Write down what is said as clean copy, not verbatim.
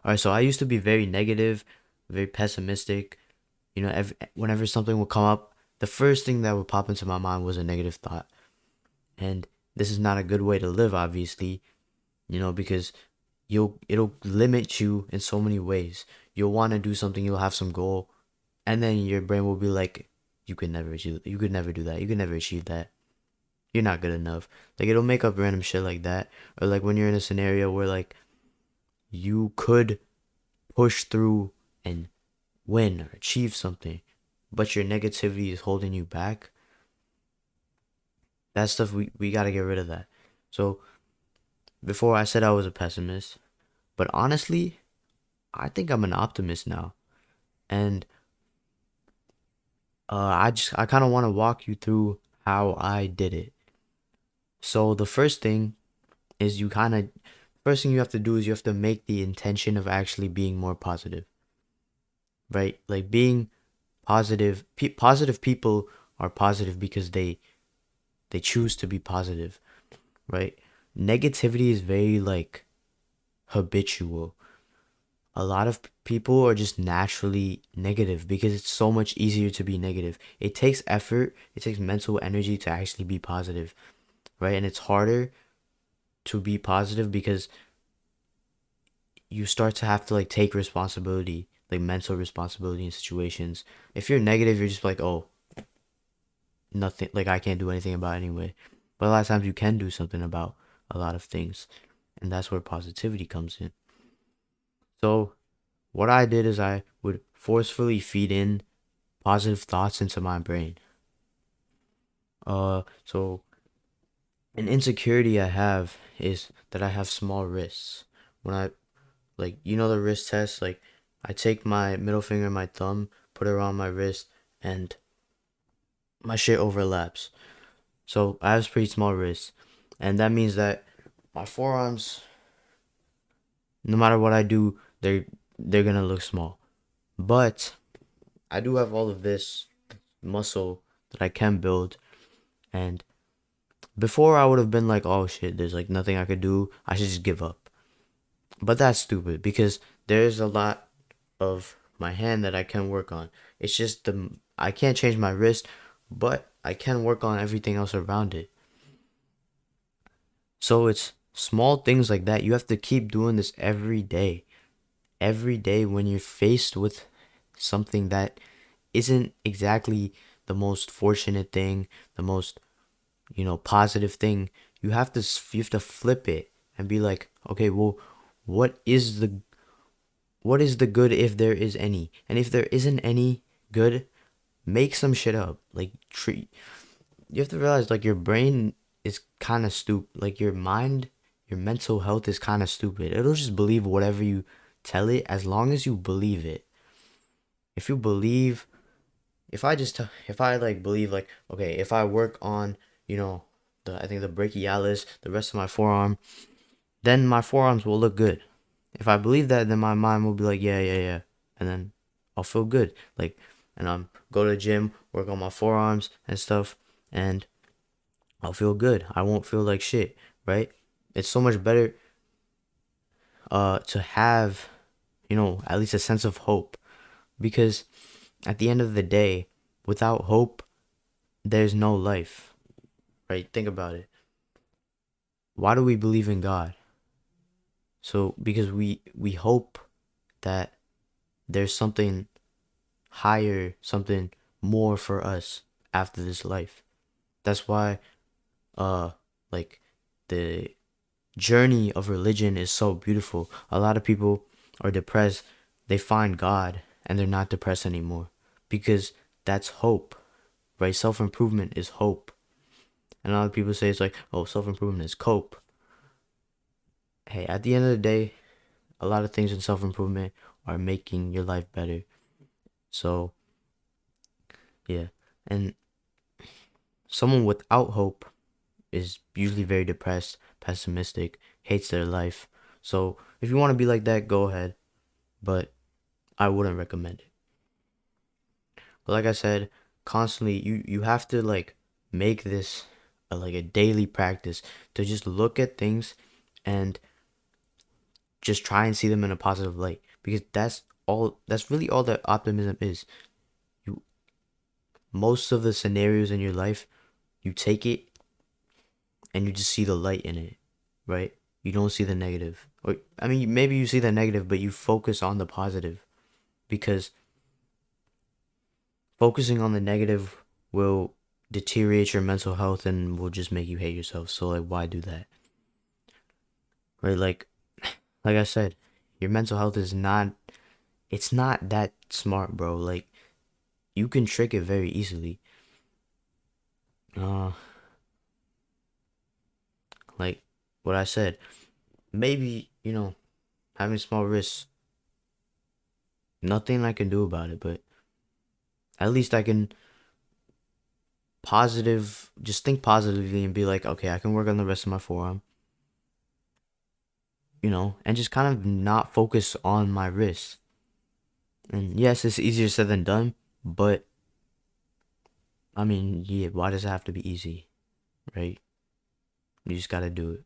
All right, so I used to be very negative, very pessimistic. Whenever something would come up, the first thing that would pop into my mind was a negative thought. And this is not a good way to live, obviously, because it'll limit you in so many ways. You'll want to do something, you'll have some goal, and then your brain will be like, you could never do that. You could never achieve that. You're not good enough. Like it'll make up random shit like that. Or like when you're in a scenario where like you could push through and win or achieve something, but your negativity is holding you back. That stuff we gotta get rid of that. So before I said I was a pessimist, but honestly, I think I'm an optimist now. And I kind of want to walk you through how I did it. So the first thing is first thing you have to do is you have to make the intention of actually being more positive, right? Like being positive. Positive people are positive because they choose to be positive, right? Negativity is very like habitual. A lot of people are just naturally negative because it's so much easier to be negative. It takes effort, it takes mental energy to actually be positive, right? And it's harder to be positive because you start to have to like take responsibility, like mental responsibility in situations. If you're negative, you're just like, oh, nothing, like I can't do anything about it anyway. But a lot of times you can do something about a lot of things, and that's where positivity comes in. So, what I did is I would forcefully feed in positive thoughts into my brain. So an insecurity I have is that I have small wrists. When I like, the wrist test, like I take my middle finger and my thumb, put it around my wrist, and my shit overlaps. So I have pretty small wrists, and that means that my forearms, no matter what I do, they're gonna look small. But I do have all of this muscle that I can build, and before I would have been like, oh shit, there's like nothing I could do. I should just give up. But that's stupid because there's a lot of my hand that I can work on. It's just I can't change my wrist, but I can work on everything else around it. So it's small things like that. You have to keep doing this every day. Every day when you're faced with something that isn't exactly the most fortunate thing, the most, positive thing, you have to flip it and be like, okay, well, what is the what is the good if there is any? And if there isn't any good, make some shit up. Like treat you have to realize like your brain is kind of stupid. Like your mind, your mental health is kind of stupid. It'll just believe whatever you tell it as long as you believe it. If you believe, if I like believe like okay, if I work on, you know, I think the brachialis, the rest of my forearm, then my forearms will look good. If I believe that, then my mind will be like, yeah, yeah, yeah, and then I'll feel good. Like, and go to the gym, work on my forearms and stuff, and I'll feel good. I won't feel like shit, right? It's so much better to have, at least a sense of hope, because at the end of the day, without hope, there's no life, right? Think about it. Why do we believe in God? So because we hope that there's something higher, something more for us after this life. That's why uh like the journey of religion is so beautiful. A lot of people are depressed, they find God and they're not depressed anymore because that's hope, right? Self-improvement is hope. And a lot of people say it's like, oh, self-improvement is cope. Hey, at the end of the day, a lot of things in self-improvement are making your life better. So, yeah. And someone without hope is usually very depressed, pessimistic, hates their life. So if you want to be like that, go ahead. But I wouldn't recommend it. But like I said, constantly you have to like make this like a daily practice to just look at things and just try and see them in a positive light, because that's really all that optimism is. You Most of the scenarios in your life, you take it and you just see the light in it, right? You don't see the negative. Or I mean, maybe you see the negative, but you focus on the positive, because focusing on the negative will deteriorate your mental health and will just make you hate yourself. So like, why do that? Right? Like I said, your mental health is not, it's not that smart, bro. Like, you can trick it very easily. Uh like what I said, maybe, having small risks, nothing I can do about it, but at least I can just think positively and be like, okay, I can work on the rest of my forearm, and just kind of not focus on my wrist. And yes, it's easier said than done, but I mean, yeah, why does it have to be easy, right? You just gotta do it.